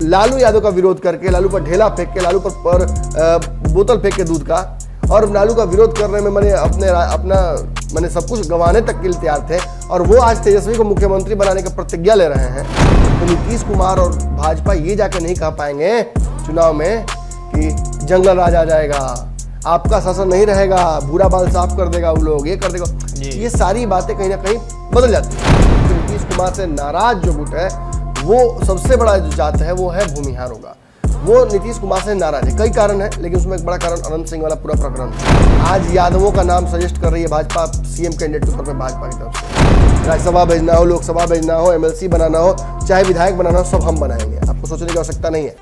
लालू यादव का विरोध करके, लालू पर ढेला फेंक के, लालू पर बोतल फेंक के दूध का, और लालू का विरोध करने में मैंने सब कुछ गंवाने तक के लिए तैयार थे, और वो आज तेजस्वी को मुख्यमंत्री बनाने की प्रतिज्ञा ले रहे हैं। तो नीतीश कुमार और भाजपा ये जाकर नहीं कह पाएंगे चुनाव में कि जंगल राज आ जाएगा, आपका शासन नहीं रहेगा, बुरा बाल साफ कर देगा वो लोग, ये कर देगा। ये सारी बातें कहीं ना कहीं बदल जाती है। तो नीतीश कुमार से नाराज जो गुट है, वो सबसे बड़ा जो जात है वो है भूमिहारों का। वो नीतीश कुमार से नाराज है, कई कारण है, लेकिन उसमें एक बड़ा कारण अनंत सिंह वाला पूरा प्रकरण है। आज यादवों का नाम सजेस्ट कर रही है भाजपा, सीएम कैंडिडेट के तौर पर भाजपा की तरफ से। राज्यसभा भेजना हो, लोकसभा भेजना हो, एमएलसी बनाना हो, चाहे विधायक बनाना हो, सब हम बनाएंगे, आपको सोचने की आवश्यकता नहीं है।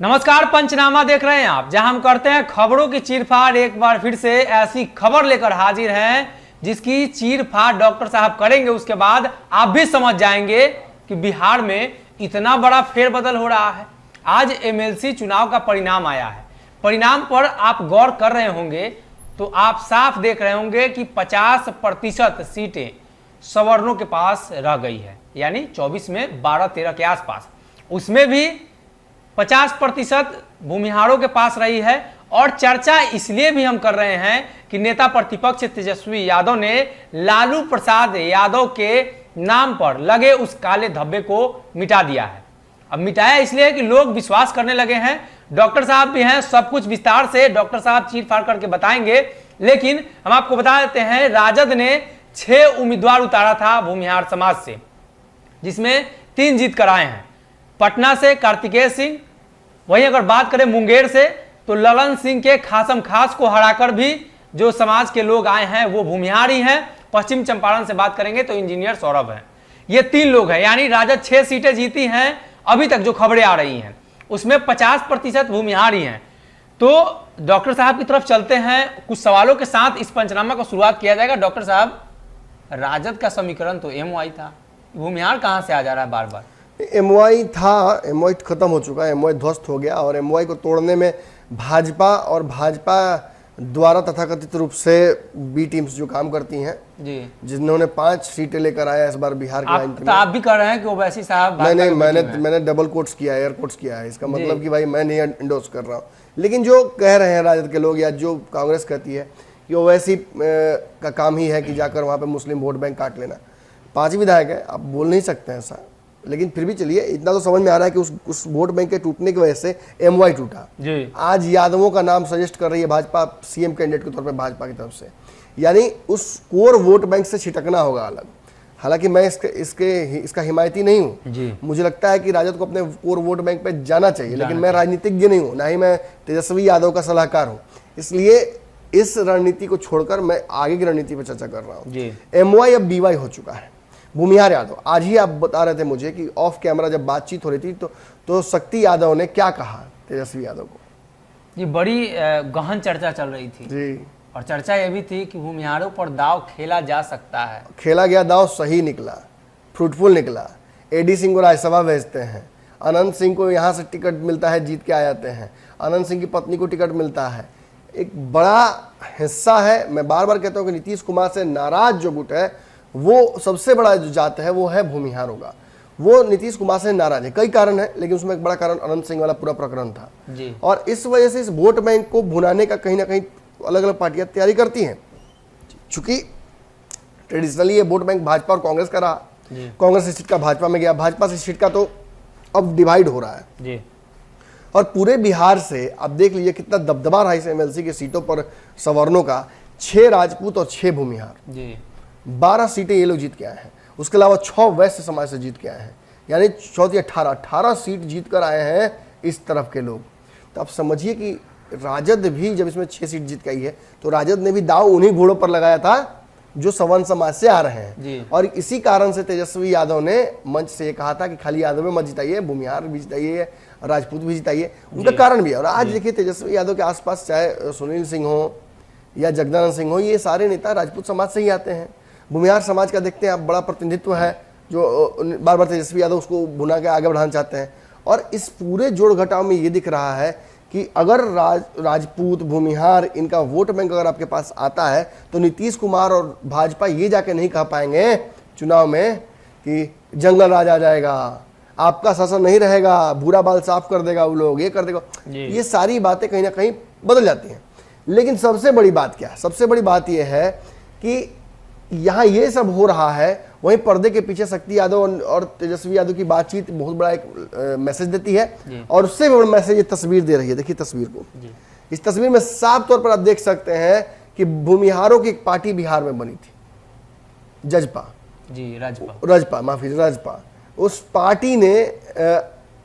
नमस्कार, पंचनामा देख रहे हैं आप, जहां हम करते हैं खबरों की चीरफाड़। एक बार फिर से ऐसी खबर लेकर हाजिर हैं जिसकी चीरफाड़ डॉक्टर साहब करेंगे। उसके बाद आप भी समझ जाएंगे कि बिहार में इतना बड़ा फेरबदल हो रहा है। आज एमएलसी चुनाव का परिणाम आया है। परिणाम पर आप गौर कर रहे होंगे तो आप साफ देख रहे होंगे कि 50% सीटें सवर्णों के पास रह गई है, यानी 24 में 12-13 के आसपास। उसमें भी 50% भूमिहारों के पास रही है। और चर्चा इसलिए भी हम कर रहे हैं कि नेता प्रतिपक्ष तेजस्वी यादव ने लालू प्रसाद यादव के नाम पर लगे उस काले धब्बे को मिटा दिया है। अब मिटाया इसलिए कि लोग विश्वास करने लगे हैं। डॉक्टर साहब भी हैं, सब कुछ विस्तार से डॉक्टर साहब चीरफाड़ करके बताएंगे। लेकिन हम आपको बता देते हैं, राजद ने 6 उम्मीदवार उतारा था भूमिहार समाज से, जिसमें 3 जीत कर आए हैं। पटना से कार्तिकेय सिंह, वहीं अगर बात करें मुंगेर से तो ललन सिंह के खासम खास को हराकर भी जो समाज के लोग आए हैं वो भूमिहार ही हैं। पश्चिम चंपारण से बात करेंगे तो इंजीनियर सौरभ हैं। ये 3 लोग हैं, यानी राजद 6 सीटें जीती हैं अभी तक जो खबरें आ रही हैं, उसमें 50% भूमिहार ही हैं। तो डॉक्टर साहब की तरफ चलते हैं, कुछ सवालों के साथ इस पंचनामा को शुरुआत किया जाएगा। डॉक्टर साहब, राजद का समीकरण तो एमवाई था, भूमिहार कहां से आ जा रहा है बार बार? एमवाई था, एमवाई खत्म हो चुका है, एमवाई ध्वस्त हो गया, और एमवाई को तोड़ने में भाजपा और भाजपा द्वारा तथाकथित रूप से बी टीम्स जो काम करती हैं जी, जिन्होंने 5 सीटें लेकर आया इस बार बिहार के तो आप भी कर रहे हैं कि ओवैसी साहब? नहीं, मैंने डबल कोट्स किया है, एयर कोट्स किया है। इसका मतलब कि भाई मैं नहीं इंडोर्स कर रहा हूँ, लेकिन जो कह रहे हैं राजद के लोग या जो कांग्रेस कहती है कि ओवैसी का काम ही है कि जाकर वहाँ पे मुस्लिम वोट बैंक काट लेना। 5 विधायक है, आप बोल नहीं सकते हैं ऐसा, लेकिन फिर भी चलिए, इतना तो समझ में आ रहा है कि उस वोट बैंक के टूटने की वजह से एमवाई टूटा जी। आज यादवों का नाम सजेस्ट कर रही है भाजपा, सीएम कैंडिडेट के तौर पे भाजपा की तरफ से, यानी उस कोर वोट बैंक से छिटकना होगा अलग। हालांकि मैं इसका हिमायती नहीं हूँ, मुझे लगता है कि राजद को अपने कोर वोट बैंक पे जाना चाहिए, लेकिन मैं राजनीतिज्ञ नहीं हूँ, ना ही मैं तेजस्वी यादव का सलाहकार हूँ, इसलिए इस रणनीति को छोड़कर मैं आगे की रणनीति पर चर्चा कर रहा हूँ। एमवाई अब बीवाई हो चुका है। भूमिहार यादव, आज ही आप बता रहे थे मुझे कि ऑफ कैमरा जब बातचीत हो रही थी तो शक्ति यादव ने क्या कहा तेजस्वी यादव को? ये बड़ी गहन चर्चा चल रही थी जी, और चर्चा ये भी थी कि भूमिहारों पर दाव खेला जा सकता है। खेला गया दाव सही निकला, फ्रूटफुल निकला। एडी सिंह को राज्यसभा भेजते हैं, अनंत सिंह को यहाँ से टिकट मिलता है, जीत के आ जाते हैं, अनंत सिंह की पत्नी को टिकट मिलता है। एक बड़ा हिस्सा है, मैं बार बार कहता हूँ कि नीतीश कुमार से नाराज जो गुट है, वो सबसे बड़ा जो जात है वो है भूमिहारों का। वो नीतीश कुमार से नाराज है, कई कारण है, लेकिन उसमें एक बड़ा कारण अनंत सिंह वाला पूरा प्रकरण था जी। और इस वजह से इस वोट बैंक को भुनाने का कहीं ना कहीं अलग अलग पार्टियां तैयारी करती हैं। चूंकि ट्रेडिशनली ये वोट बैंक भाजपा और कांग्रेस का रहा, कांग्रेस से सीट का भाजपा में गया, भाजपा से सीट का तो अब डिवाइड हो रहा है जी। और पूरे बिहार से अब देख लीजिए कितना दबदबा रहा इस एमएलसी की सीटों पर सवर्णों का। 6 राजपूत और 6 भूमिहार, 12 सीटें ये लोग जीत के आए हैं। उसके अलावा 6 वैश्य समाज से जीत के आए हैं, यानी 18 सीट जीत कर आए हैं इस तरफ के लोग। तो आप समझिए कि राजद भी जब इसमें 6 सीट जीत के आई है तो राजद ने भी दाव उन्हीं घोड़ों पर लगाया था जो सवर्ण समाज से आ रहे हैं। और इसी कारण से तेजस्वी यादव ने मंच से ये कहा था कि खाली यादव में मत जिताइए, भूमिहार भी जिताइए, राजपूत भी जिताइए। उनका कारण भी है। और आज देखिए तेजस्वी यादव के आसपास चाहे सुनील सिंह हो या जगदानंद सिंह हो, ये सारे नेता राजपूत समाज से ही आते हैं। भूमिहार समाज का देखते हैं आप, बड़ा प्रतिनिधित्व है जो बार बार तेजस्वी यादव उसको भुना के आगे बढ़ाना चाहते हैं। और इस पूरे जोड़ घटाव में ये दिख रहा है कि अगर राजपूत भूमिहार इनका वोट बैंक अगर आपके पास आता है तो नीतीश कुमार और भाजपा ये जाके नहीं कह पाएंगे चुनाव में कि जंगल राज आ जाएगा, आपका शासन नहीं रहेगा, भूरा बाल साफ कर देगा वो लोग, ये कर देगा। ये सारी बातें कहीं ना कहीं बदल जाती हैं। लेकिन सबसे बड़ी बात क्या है? सबसे बड़ी बात यह है कि यहाँ ये सब हो रहा है, वहीं पर्दे के पीछे शक्ति यादव और तेजस्वी यादव की बातचीत बहुत बड़ा एक मैसेज देती है, और उससे भी बड़ा मैसेज ये तस्वीर दे रही है। देखिए तस्वीर को, इस तस्वीर में साफ तौर पर आप देख सकते हैं कि भूमिहारों की एक पार्टी बिहार में बनी थी, राजपा। उस पार्टी ने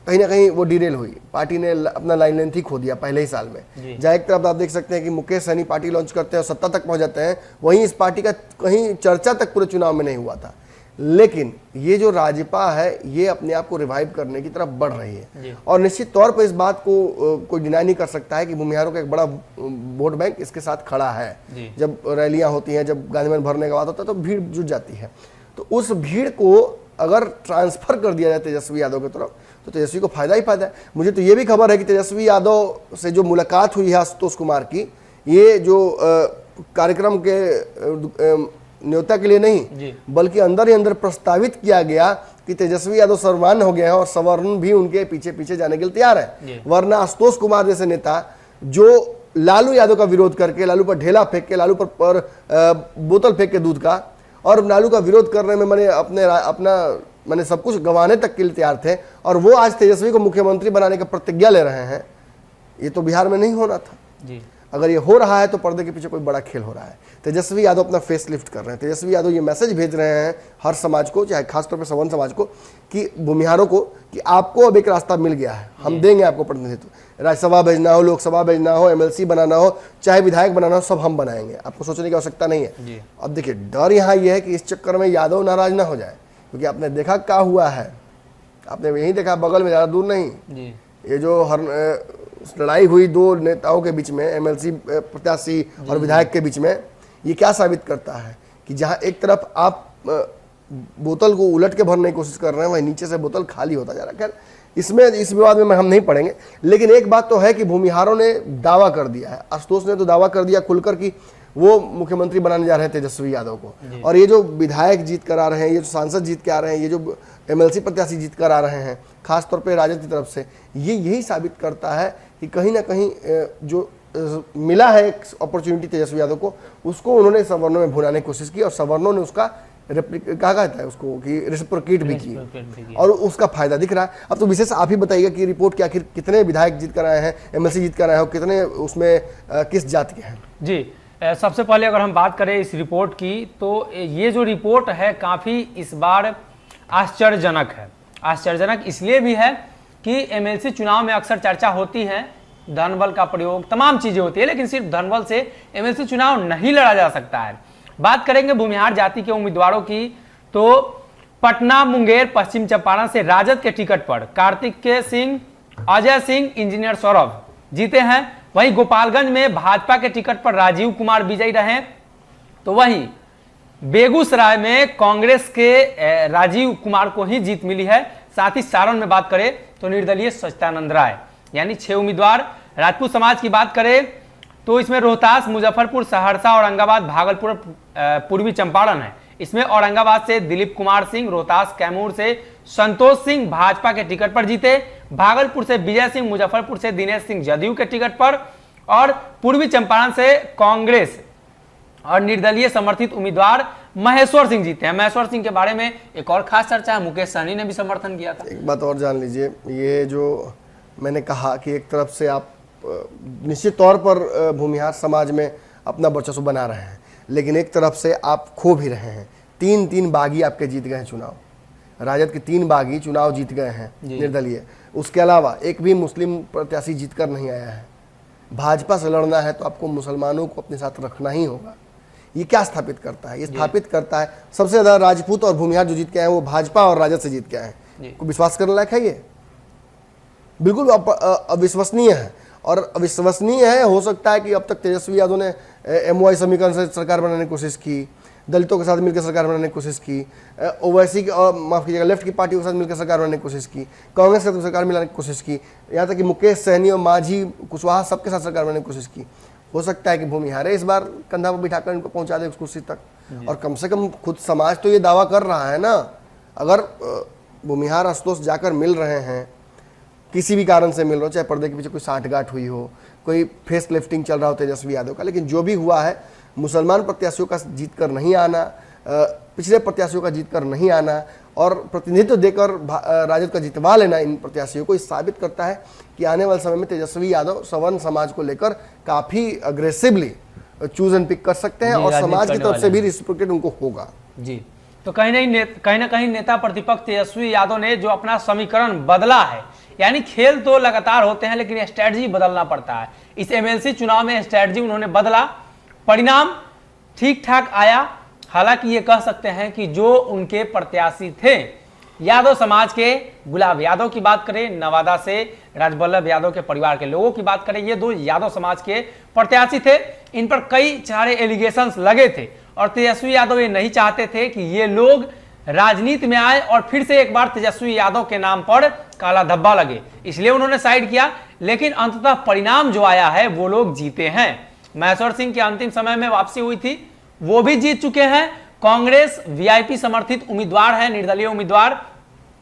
कहीं ना कहीं वो डिरेल हुई, पार्टी ने अपना लाइन लेंथ ही खो दिया पहले ही साल में। जहाँ एक तरफ आप देख सकते हैं कि मुकेश सहनी पार्टी लॉन्च करते हैं और सत्ता तक पहुंच जाते हैं, वहीं इस पार्टी का कहीं चर्चा तक पूरे चुनाव में नहीं हुआ था। लेकिन ये जो राजपा है ये अपने आप को रिवाइव करने की तरफ बढ़ रही है, और निश्चित तौर पर इस बात को कोई डिनाई नहीं कर सकता है कि भूमिहारों का एक बड़ा वोट बैंक इसके साथ खड़ा है। जब रैलियां होती हैं, जब गांधी मैदान भरने का बात होता है तो भीड़ जुट जाती है। तो उस भीड़ को अगर ट्रांसफर कर दिया जाए तेजस्वी यादव की तरफ तो तेजस्वी को फायदा ही फायदा है। मुझे तो ये भी खबर है कि तेजस्वी यादव से जो मुलाकात हुई है आशुतोष कुमार की, ये जो कार्यक्रम के न्योता के लिए नहीं बल्कि अंदर ही अंदर प्रस्तावित किया गया कि तेजस्वी यादव सर्वमान्य हो गए हैं और सवर्ण भी उनके पीछे पीछे जाने के लिए तैयार है। वरना आशुतोष कुमार जैसे नेता जो लालू यादव का विरोध करके, लालू पर ढेला फेंक के, लालू पर बोतल फेंक के दूध का, और लालू का विरोध करने में मैंने सब कुछ गंवाने तक के लिए तैयार थे, और वो आज तेजस्वी को मुख्यमंत्री बनाने का प्रतिज्ञा ले रहे हैं। ये तो बिहार में नहीं होना था जी। अगर ये हो रहा है तो पर्दे के पीछे कोई बड़ा खेल हो रहा है। तेजस्वी यादव अपना फेस लिफ्ट कर रहे हैं। तेजस्वी यादव ये मैसेज भेज रहे हैं हर समाज को, चाहे खासतौर पर सवर्ण समाज को, कि भूमिहारों को, कि आपको अब एक रास्ता मिल गया है, हम देंगे आपको प्रतिनिधित्व। राज्यसभा भेजना हो, लोकसभा भेजना हो, MLC बनाना हो, चाहे विधायक बनाना हो, सब हम बनाएंगे, आपको सोचने की आवश्यकता नहीं है। अब देखिए डर यहाँ ये है कि इस चक्कर में यादव नाराज ना हो जाए, क्योंकि आपने देखा क्या हुआ है, आपने यही देखा बगल में, ज़्यादा दूर नहीं, ये जो लड़ाई हुई दो नेताओं के बीच में, MLC प्रत्याशी और विधायक के बीच में, ये क्या साबित करता है कि जहां एक तरफ आप बोतल को उलट के भरने की कोशिश कर रहे हैं, वहीं नीचे से बोतल खाली होता जा रहा है। खैर इसमें इस विवाद में हम नहीं पड़ेंगे, लेकिन एक बात तो है कि भूमिहारों ने दावा कर दिया है, आशुतोष ने तो दावा कर दिया खुलकर कि वो मुख्यमंत्री बनाने जा रहे हैं तेजस्वी यादव को, और ये जो विधायक जीत कर आ रहे हैं, ये जो सांसद जीत के आ रहे हैं, ये जो MLC प्रत्याशी जीत कर आ रहे हैं खासतौर पे राजद की तरफ से, ये यही साबित करता है कि कहीं ना कहीं जो मिला है एक अपॉर्चुनिटी तेजस्वी यादव को, उसको उन्होंने सवर्णों में भुनाने की कोशिश की, और सवर्णों ने उसका कहा कहता है उसको कि रेसिप्रोकेट भी की, और उसका फायदा दिख रहा है। अब तो विशेष आप ही बताइएगा कि रिपोर्ट के आखिर कितने विधायक जीत कर आए हैं, MLC जीत कर आए हैं, कितने उसमें किस जाति के हैं। जी, सबसे पहले अगर हम बात करें इस रिपोर्ट की, तो ये जो रिपोर्ट है काफ़ी इस बार आश्चर्यजनक है। आश्चर्यजनक इसलिए भी है कि MLC चुनाव में अक्सर चर्चा होती है, धन बल का प्रयोग, तमाम चीज़ें होती है, लेकिन सिर्फ धन बल से MLC चुनाव नहीं लड़ा जा सकता है। बात करेंगे भूमिहार जाति के उम्मीदवारों की, तो पटना, मुंगेर, पश्चिम चंपारण से राजद के टिकट पर कार्तिकेय सिंह, अजय सिंह, इंजीनियर सौरभ जीते हैं। वहीं गोपालगंज में भाजपा के टिकट पर राजीव कुमार विजयी रहे। तो वहीं बेगूसराय में कांग्रेस के राजीव कुमार को ही जीत मिली है। साथ ही सारण में बात करें तो निर्दलीय सच्चिदानंद राय, यानी 6 उम्मीदवार। राजपूत समाज की बात करें तो इसमें रोहतास, मुजफ्फरपुर, सहरसा, औरंगाबाद, भागलपुर, पूर्वी चंपारण है। इसमें औरंगाबाद से दिलीप कुमार सिंह, रोहतास कैमूर से संतोष सिंह भाजपा के टिकट पर जीते, भागलपुर से विजय सिंह, मुजफ्फरपुर से दिनेश सिंह जदयू के टिकट पर, और पूर्वी चंपारण से कांग्रेस और निर्दलीय समर्थित उम्मीदवार महेश्वर सिंह जीते हैं। महेश्वर सिंह के बारे में एक और खास चर्चा है, मुकेश सहनी ने भी समर्थन किया था। एक बात और जान लीजिए, ये जो मैंने कहा कि एक तरफ से आप निश्चित तौर पर भूमिहार समाज में अपना वर्चस्व बना रहे हैं, लेकिन एक तरफ से आप खो भी रहे हैं। 3 बागी आपके जीत गए हैं चुनाव, राजद के 3 बागी चुनाव जीत गए हैं निर्दलीय। उसके अलावा एक भी मुस्लिम प्रत्याशी जीत कर नहीं आया है। भाजपा से लड़ना है तो आपको मुसलमानों को अपने साथ रखना ही होगा। ये क्या स्थापित करता है? ये स्थापित करता है सबसे ज़्यादा राजपूत और भूमिहार जो जीत के आए हैं वो भाजपा और राजद से जीत के आए हैं। को विश्वास करने लायक है? ये बिल्कुल अविश्वसनीय है, और अविश्वसनीय है। हो सकता है कि अब तक तेजस्वी यादव ने MOI समीकरण से सरकार बनाने की कोशिश की, दलितों के साथ मिलकर सरकार बनाने की कोशिश की, ओवैसी और माफ कीजिएगा लेफ्ट की पार्टियों के साथ मिलकर सरकार बनाने की कोशिश की, कांग्रेस के साथ सरकार मिलाने की कोशिश की, यहाँ तक कि मुकेश सहनी और मांझी कुशवाहा सबके साथ सरकार बनाने की कोशिश की। हो सकता है कि भूमिहारे इस बार कंधा पर बिठाकर इनको पहुंचा दे उस कुर्सी तक। और कम से कम खुद समाज तो ये दावा कर रहा है ना, अगर भूमिहार आशुतोष जाकर मिल रहे हैं, किसी भी कारण से मिल रहा हो, चाहे पर्दे के पीछे कोई साठगांठ हुई हो, कोई फेस लिफ्टिंग चल रहा हो तेजस्वी यादव का, लेकिन जो भी हुआ है, मुसलमान प्रत्याशियों का जीत कर नहीं आना, पिछले प्रत्याशियों का जीत कर नहीं आना और प्रतिनिधित्व देकर राजद का जितवा लेना इन प्रत्याशियों को, इस साबित करता है कि आने वाले समय में तेजस्वी यादव सवर्ण समाज को लेकर काफ़ी अग्रेसिवली चूज एंड पिक कर सकते हैं और समाज की तरफ से भी रिस्पेक्टेड उनको होगा। जी, तो कहीं ना कहीं नेता प्रतिपक्ष तेजस्वी यादव ने जो अपना समीकरण बदला है, यानी खेल तो लगातार होते हैं लेकिन स्ट्रेटजी बदलना पड़ता है। इस एमएलसी चुनाव में स्ट्रेटजी उन्होंने बदला, परिणाम ठीक ठाक आया। हालांकि ये कह सकते हैं कि जो उनके प्रत्याशी थे यादव समाज के, गुलाब यादव की बात करें, नवादा से राजवल्लभ यादव के परिवार के लोगों की बात करें, ये दो यादव समाज के प्रत्याशी थे। इन पर कई सारे एलिगेशंस लगे थे और तेजस्वी यादव ये नहीं चाहते थे कि ये लोग राजनीति में आए और फिर से एक बार तेजस्वी यादव के नाम पर काला धब्बा लगे, इसलिए उन्होंने साइड किया। लेकिन अंततः परिणाम जो आया है वो लोग जीते हैं। महेश्वर सिंह की अंतिम समय में वापसी हुई थी, वो भी जीत चुके हैं। कांग्रेस वीआईपी समर्थित उम्मीदवार है, निर्दलीय उम्मीदवार।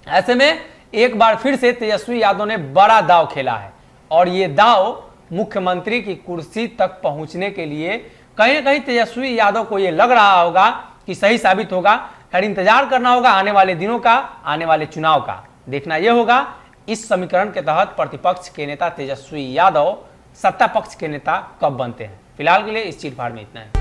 ऐसे में एक बार फिर से तेजस्वी यादव ने बड़ा दाव खेला है और ये दाव मुख्यमंत्री की कुर्सी तक पहुंचने के लिए कहीं ना कहीं तेजस्वी यादव को ये लग रहा होगा कि सही साबित होगा। खैर इंतजार करना होगा आने वाले दिनों का, आने वाले चुनाव का। देखना यह होगा इस समीकरण के तहत प्रतिपक्ष के नेता तेजस्वी यादव सत्ता पक्ष के नेता कब बनते हैं। फिलहाल के लिए इस चीरफाड़ में इतना है।